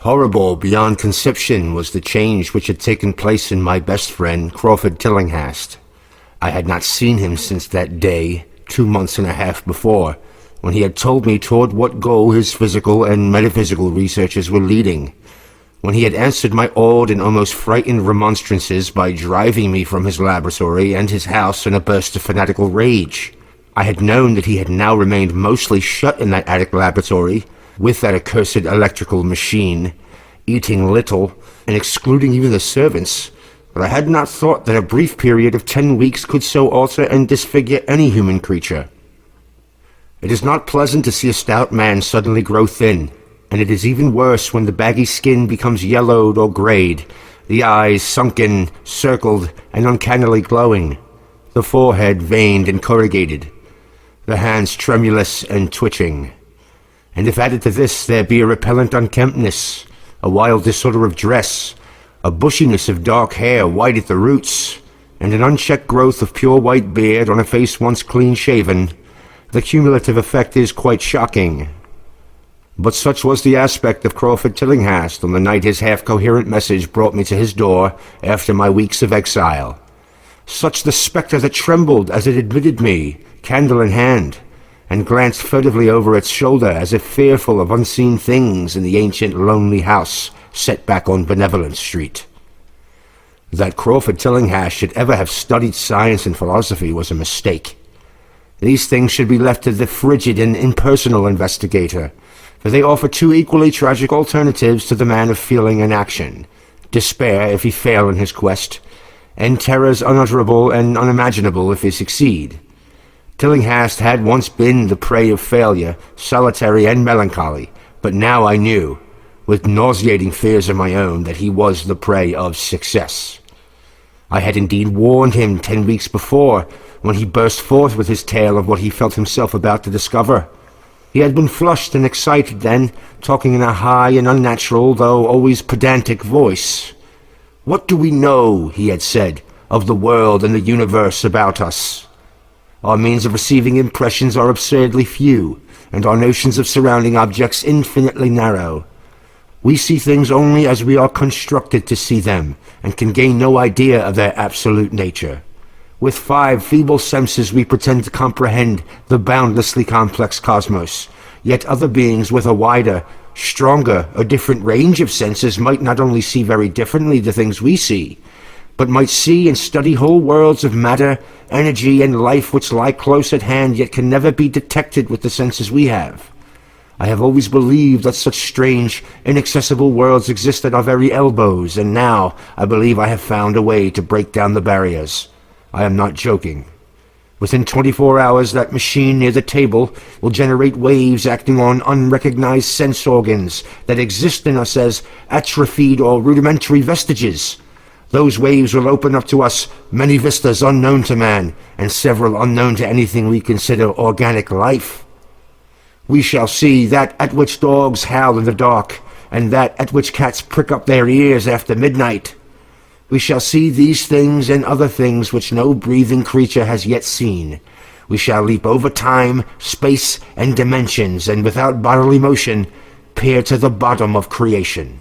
Horrible beyond conception was the change which had taken place in my best friend, Crawford Tillinghast. I had not seen him since that day, 2 months and a half before, when he had told me toward what goal his physical and metaphysical researches were leading, when he had answered my awed and almost frightened remonstrances by driving me from his laboratory and his house in a burst of fanatical rage. I had known that he had now remained mostly shut in that attic laboratory, with that accursed electrical machine, eating little, and excluding even the servants, but I had not thought that a brief period of 10 weeks could so alter and disfigure any human creature. It is not pleasant to see a stout man suddenly grow thin, and it is even worse when the baggy skin becomes yellowed or grayed, the eyes sunken, circled, and uncannily glowing, the forehead veined and corrugated, the hands tremulous and twitching. And if added to this there be a repellent unkemptness, a wild disorder of dress, a bushiness of dark hair white at the roots, and an unchecked growth of pure white beard on a face once clean-shaven, the cumulative effect is quite shocking. But such was the aspect of Crawford Tillinghast on the night his half-coherent message brought me to his door after my weeks of exile. Such the spectre that trembled as it admitted me, candle in hand, and glanced furtively over its shoulder as if fearful of unseen things in the ancient lonely house set back on Benevolent Street. That Crawford Tillinghast should ever have studied science and philosophy was a mistake. These things should be left to the frigid and impersonal investigator, for they offer two equally tragic alternatives to the man of feeling and action: despair if he fail in his quest, and terrors unutterable and unimaginable if he succeed. Tillinghast had once been the prey of failure, solitary and melancholy, but now I knew, with nauseating fears of my own, that he was the prey of success. I had indeed warned him 10 weeks before, when he burst forth with his tale of what he felt himself about to discover. He had been flushed and excited then, talking in a high and unnatural, though always pedantic voice. "What do we know," he had said, "of the world and the universe about us? Our means of receiving impressions are absurdly few, and our notions of surrounding objects infinitely narrow. We see things only as we are constructed to see them, and can gain no idea of their absolute nature. With 5 feeble senses we pretend to comprehend the boundlessly complex cosmos, yet other beings with a wider, stronger, or different range of senses might not only see very differently the things we see, but might see and study whole worlds of matter, energy, and life which lie close at hand yet can never be detected with the senses we have. I have always believed that such strange, inaccessible worlds exist at our very elbows, and now I believe I have found a way to break down the barriers. I am not joking. Within 24 hours, that machine near the table will generate waves acting on unrecognized sense organs that exist in us as atrophied or rudimentary vestiges. Those waves will open up to us many vistas unknown to man, and several unknown to anything we consider organic life. We shall see that at which dogs howl in the dark, and that at which cats prick up their ears after midnight. We shall see these things and other things which no breathing creature has yet seen. We shall leap over time, space, and dimensions, and without bodily motion, peer to the bottom of creation."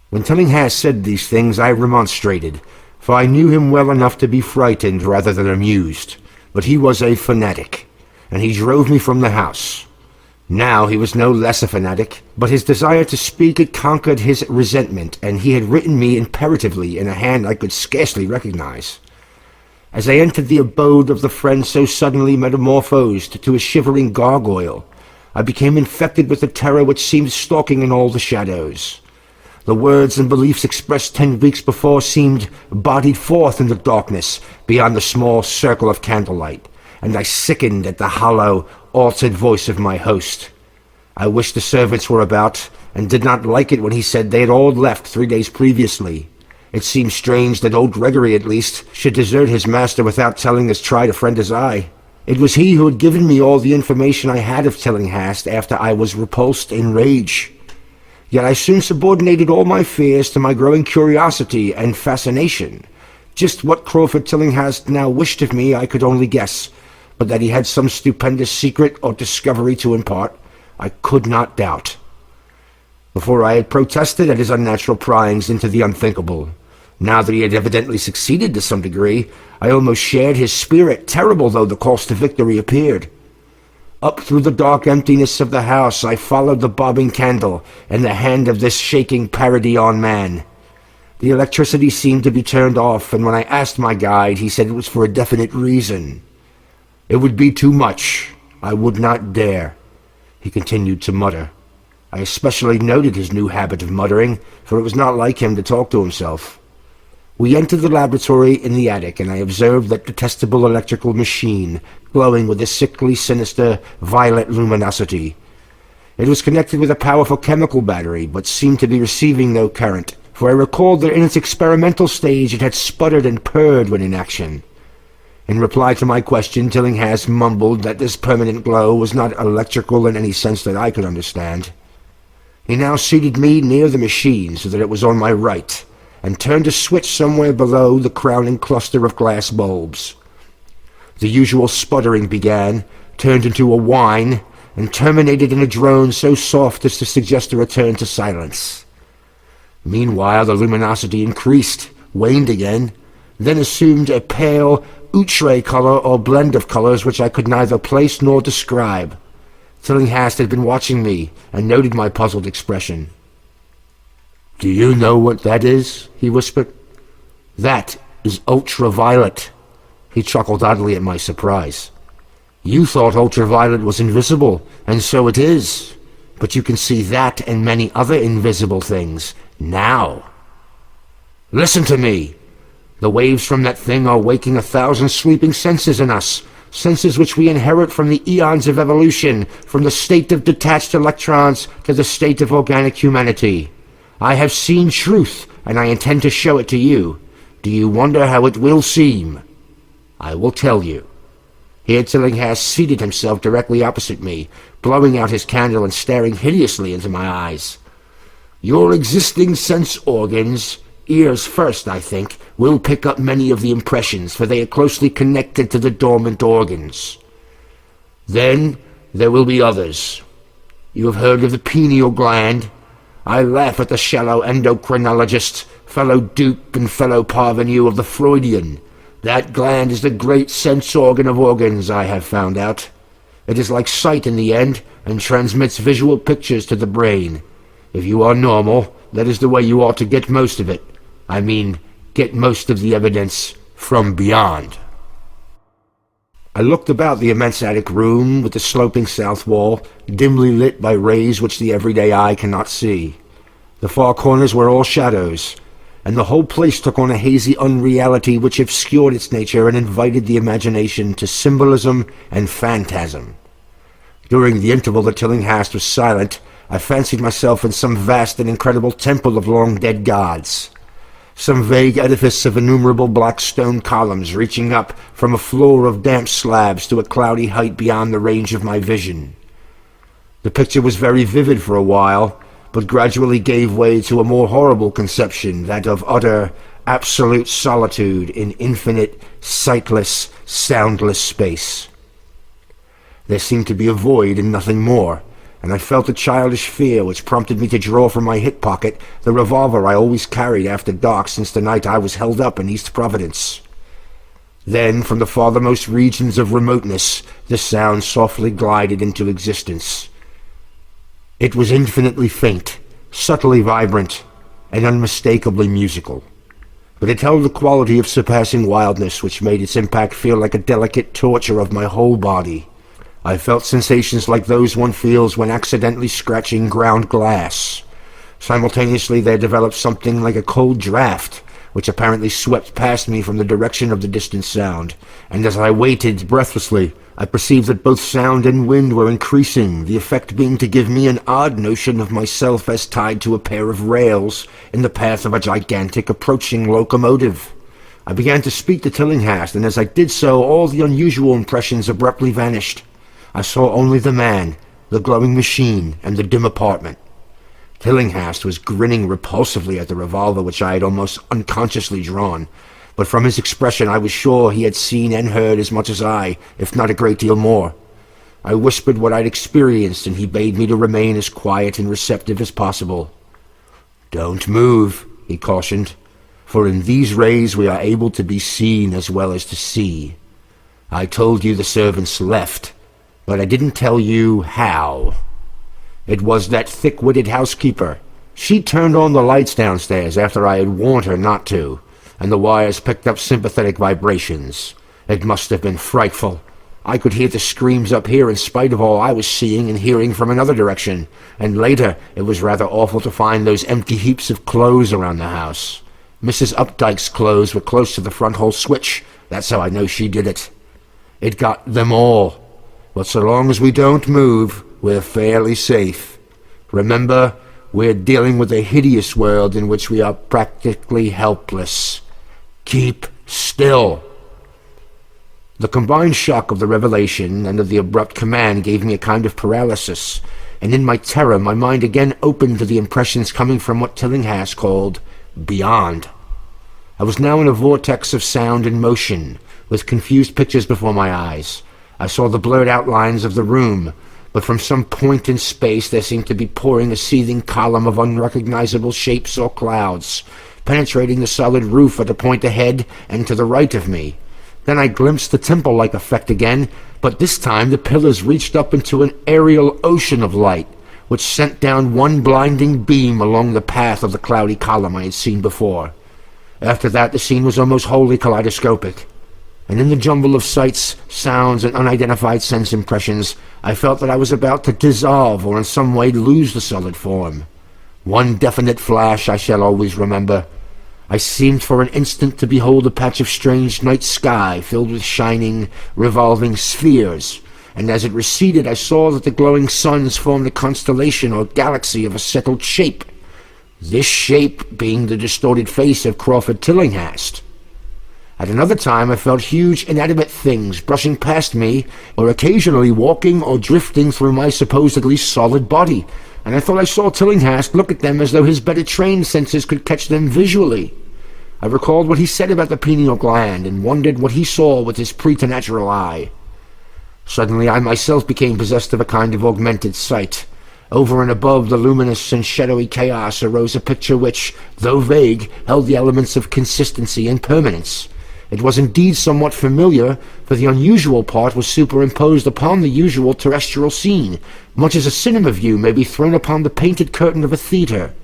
When Tillinghast said these things, I remonstrated, for I knew him well enough to be frightened rather than amused. But he was a fanatic, and he drove me from the house. Now he was no less a fanatic, but his desire to speak had conquered his resentment, and he had written me imperatively in a hand I could scarcely recognize. As I entered the abode of the friend so suddenly metamorphosed to a shivering gargoyle, I became infected with the terror which seemed stalking in all the shadows. The words and beliefs expressed 10 weeks before seemed bodied forth in the darkness beyond the small circle of candlelight, and I sickened at the hollow, altered voice of my host. I wished the servants were about, and did not like it when he said they had all left 3 days previously. It seemed strange that old Gregory, at least, should desert his master without telling his tried friend as I. It was he who had given me all the information I had of Tillinghast after I was repulsed in rage. Yet I soon subordinated all my fears to my growing curiosity and fascination. Just what Crawford Tillinghast now wished of me I could only guess, but that he had some stupendous secret or discovery to impart, I could not doubt. Before I had protested at his unnatural pryings into the unthinkable. Now that he had evidently succeeded to some degree, I almost shared his spirit, terrible though the cost of victory appeared. Up through the dark emptiness of the house I followed the bobbing candle and the hand of this shaking parody-on man. The electricity seemed to be turned off, and when I asked my guide, he said it was for a definite reason. It would be too much. I would not dare. He continued to mutter. I especially noted his new habit of muttering, for it was not like him to talk to himself. We entered the laboratory in the attic, and I observed that detestable electrical machine, glowing with a sickly, sinister, violet luminosity. It was connected with a powerful chemical battery, but seemed to be receiving no current, for I recalled that in its experimental stage it had sputtered and purred when in action. In reply to my question, Tillinghast mumbled that this permanent glow was not electrical in any sense that I could understand. He now seated me near the machine so that it was on my right, and turned a switch somewhere below the crowning cluster of glass bulbs. The usual sputtering began, turned into a whine, and terminated in a drone so soft as to suggest a return to silence. Meanwhile, the luminosity increased, waned again, then assumed a pale, outre color or blend of colors which I could neither place nor describe. Tillinghast had been watching me and noted my puzzled expression. "Do you know what that is?" he whispered. "That is ultraviolet." He chuckled oddly at my surprise. "You thought ultraviolet was invisible, and so it is. But you can see that and many other invisible things now. Listen to me. The waves from that thing are waking 1,000 sleeping senses in us, senses which we inherit from the eons of evolution, from the state of detached electrons to the state of organic humanity. I have seen truth, and I intend to show it to you. Do you wonder how it will seem? I will tell you." Here Tillinghast seated himself directly opposite me, blowing out his candle and staring hideously into my eyes. "Your existing sense organs, ears first, I think, will pick up many of the impressions, for they are closely connected to the dormant organs. Then there will be others. You have heard of the pineal gland? I laugh at the shallow endocrinologist, fellow dupe and fellow parvenu of the Freudian. That gland is the great sense organ of organs, I have found out. It is like sight in the end, and transmits visual pictures to the brain. If you are normal, that is the way you ought to get most of it. I mean, get most of the evidence from beyond." I looked about the immense attic room with the sloping south wall, dimly lit by rays which the everyday eye cannot see. The far corners were all shadows, and the whole place took on a hazy unreality which obscured its nature and invited the imagination to symbolism and phantasm. During the interval that Tillinghast was silent, I fancied myself in some vast and incredible temple of long-dead gods, some vague edifice of innumerable black stone columns reaching up from a floor of damp slabs to a cloudy height beyond the range of my vision. The picture was very vivid for a while, but gradually gave way to a more horrible conception, that of utter, absolute solitude in infinite, sightless, soundless space. There seemed to be a void and nothing more, and I felt a childish fear which prompted me to draw from my hip pocket the revolver I always carried after dark since the night I was held up in East Providence. Then, from the farthermost regions of remoteness, the sound softly glided into existence. It was infinitely faint, subtly vibrant, and unmistakably musical, but it held a quality of surpassing wildness which made its impact feel like a delicate torture of my whole body. I felt sensations like those one feels when accidentally scratching ground glass. Simultaneously there developed something like a cold draft, which apparently swept past me from the direction of the distant sound, and as I waited breathlessly, I perceived that both sound and wind were increasing, the effect being to give me an odd notion of myself as tied to a pair of rails in the path of a gigantic approaching locomotive. I began to speak to Tillinghast, and as I did so, all the unusual impressions abruptly vanished. I saw only the man, the glowing machine, and the dim apartment. Tillinghast was grinning repulsively at the revolver which I had almost unconsciously drawn, but from his expression I was sure he had seen and heard as much as I, if not a great deal more. I whispered what I'd experienced, and he bade me to remain as quiet and receptive as possible. "Don't move," he cautioned, "for in these rays we are able to be seen as well as to see. I told you the servants left, but I didn't tell you how. It was that thick-witted housekeeper. She turned on the lights downstairs after I had warned her not to, and the wires picked up sympathetic vibrations. It must have been frightful. I could hear the screams up here in spite of all I was seeing and hearing from another direction, and later it was rather awful to find those empty heaps of clothes around the house. Mrs. Updike's clothes were close to the front hall switch. That's how I know she did it. It got them all. But so long as we don't move, we're fairly safe. Remember, we're dealing with a hideous world in which we are practically helpless. Keep still." The combined shock of the revelation and of the abrupt command gave me a kind of paralysis, and in my terror my mind again opened to the impressions coming from what Tillinghast called beyond. I was now in a vortex of sound and motion, with confused pictures before my eyes. I saw the blurred outlines of the room, but from some point in space there seemed to be pouring a seething column of unrecognizable shapes or clouds, penetrating the solid roof at a point ahead and to the right of me. Then I glimpsed the temple-like effect again, but this time the pillars reached up into an aerial ocean of light, which sent down one blinding beam along the path of the cloudy column I had seen before. After that the scene was almost wholly kaleidoscopic, and in the jumble of sights, sounds, and unidentified sense impressions, I felt that I was about to dissolve or in some way lose the solid form. One definite flash I shall always remember. I seemed for an instant to behold a patch of strange night sky filled with shining, revolving spheres, and as it receded I saw that the glowing suns formed a constellation or galaxy of a settled shape, this shape being the distorted face of Crawford Tillinghast. At another time I felt huge inanimate things brushing past me, or occasionally walking or drifting through my supposedly solid body, and I thought I saw Tillinghast look at them as though his better trained senses could catch them visually. I recalled what he said about the pineal gland, and wondered what he saw with his preternatural eye. Suddenly I myself became possessed of a kind of augmented sight. Over and above the luminous and shadowy chaos arose a picture which, though vague, held the elements of consistency and permanence. It was indeed somewhat familiar, for the unusual part was superimposed upon the usual terrestrial scene, much as a cinema view may be thrown upon the painted curtain of a theatre.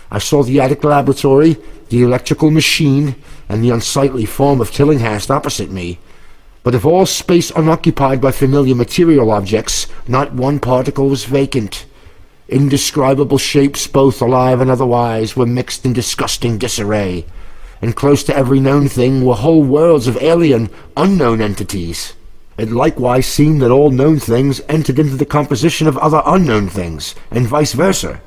I saw the attic laboratory, the electrical machine, and the unsightly form of Tillinghast opposite me. But of all space unoccupied by familiar material objects, not one particle was vacant. Indescribable shapes, both alive and otherwise, were mixed in disgusting disarray, and close to every known thing were whole worlds of alien, unknown entities. It likewise seemed that all known things entered into the composition of other unknown things, and vice versa.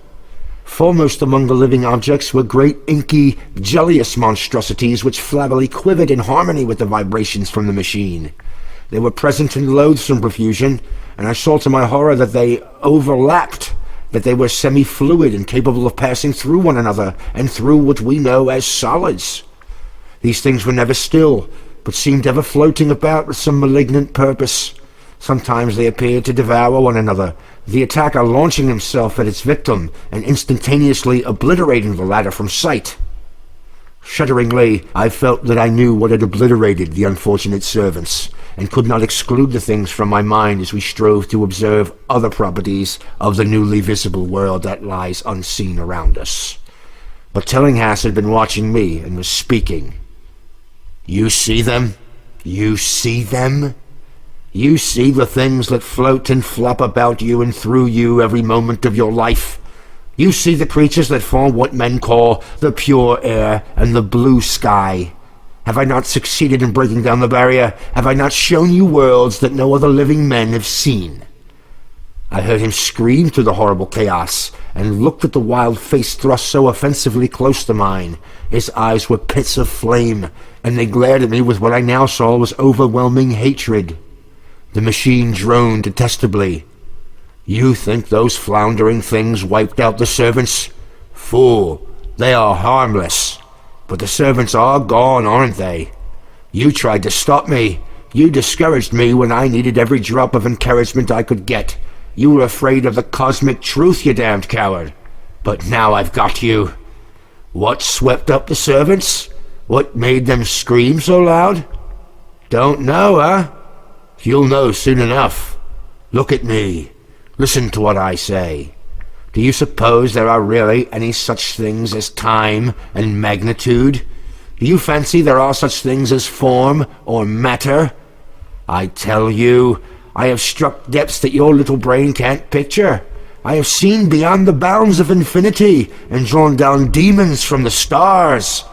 Foremost among the living objects were great inky, jellious monstrosities which flabbily quivered in harmony with the vibrations from the machine. They were present in loathsome profusion, and I saw to my horror that they overlapped, that they were semi-fluid and capable of passing through one another and through what we know as solids. These things were never still, but seemed ever floating about with some malignant purpose. Sometimes they appeared to devour one another, the attacker launching himself at its victim and instantaneously obliterating the latter from sight. Shudderingly, I felt that I knew what had obliterated the unfortunate servants, and could not exclude the things from my mind as we strove to observe other properties of the newly visible world that lies unseen around us. But Tillinghast had been watching me and was speaking. "You see them? You see them? You see the things that float and flop about you and through you every moment of your life? You see the creatures that form what men call the pure air and the blue sky? Have I not succeeded in breaking down the barrier? Have I not shown you worlds that no other living men have seen?" I heard him scream through the horrible chaos, and looked at the wild face thrust so offensively close to mine. His eyes were pits of flame, and they glared at me with what I now saw was overwhelming hatred. The machine droned detestably. "You think those floundering things wiped out the servants? Fool, they are harmless. But the servants are gone, aren't they? You tried to stop me, You discouraged me when I needed every drop of encouragement I could get. You were afraid of the cosmic truth, you damned coward. But now I've got you. What swept up the servants? What made them scream so loud? Don't know, huh? You'll know soon enough. Look at me. Listen to what I say. Do you suppose there are really any such things as time and magnitude? Do you fancy there are such things as form or matter? I tell you, I have struck depths that your little brain can't picture. I have seen beyond the bounds of infinity and drawn down demons from the stars.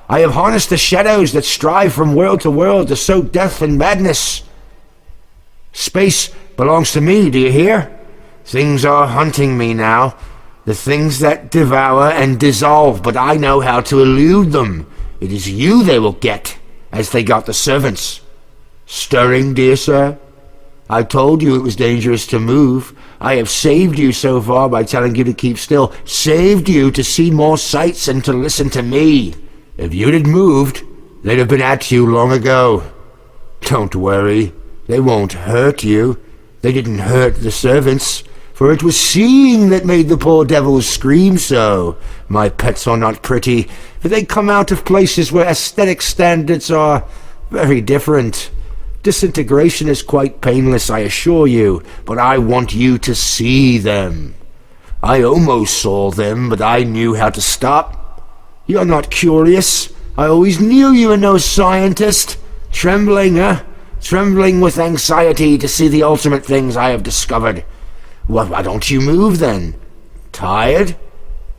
I have harnessed the shadows that strive from world to world to sow death and madness. Space belongs to me, do you hear? Things are hunting me now, the things that devour and dissolve, but I know how to elude them. It is you they will get, as they got the servants. Stirring, dear sir? I told you it was dangerous to move. I have saved you so far by telling you to keep still, saved you to see more sights and to listen to me. If you'd had moved, they'd have been at you long ago. Don't worry, they won't hurt you. They didn't hurt the servants, for it was seeing that made the poor devils scream so. My pets are not pretty, for they come out of places where aesthetic standards are very different. Disintegration is quite painless, I assure you, but I want you to see them. I almost saw them, but I knew how to stop. You're not curious. I always knew you were no scientist. Trembling, huh? Trembling with anxiety to see the ultimate things I have discovered. Well, why don't you move then? Tired?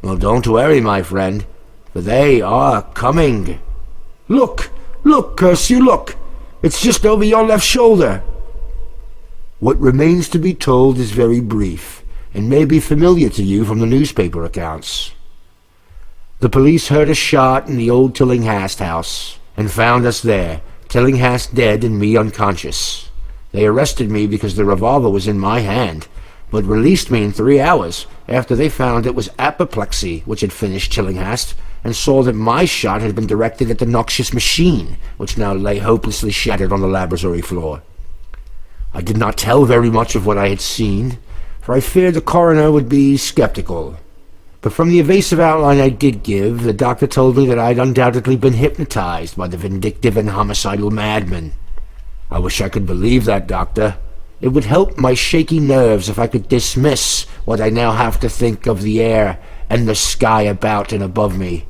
Well, don't worry, my friend, for they are coming. Look, curse you, look. It's just over your left shoulder. What remains to be told is very brief, and may be familiar to you from the newspaper accounts. The police heard a shot in the old Tillinghast house, and found us there, Tillinghast dead and me unconscious. They arrested me because the revolver was in my hand, but released me in 3 hours after they found it was apoplexy which had finished Tillinghast, and saw that my shot had been directed at the noxious machine, which now lay hopelessly shattered on the laboratory floor. I did not tell very much of what I had seen, for I feared the coroner would be skeptical. But from the evasive outline I did give, the doctor told me that I had undoubtedly been hypnotized by the vindictive and homicidal madman. I wish I could believe that, Doctor. It would help my shaky nerves if I could dismiss what I now have to think of the air and the sky about and above me.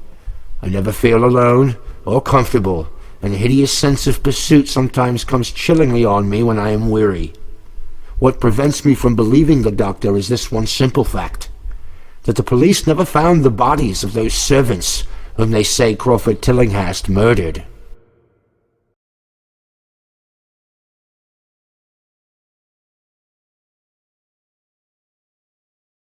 I never feel alone or comfortable, and a hideous sense of pursuit sometimes comes chillingly on me when I am weary. What prevents me from believing the doctor is this one simple fact, that the police never found the bodies of those servants whom they say Crawford Tillinghast murdered.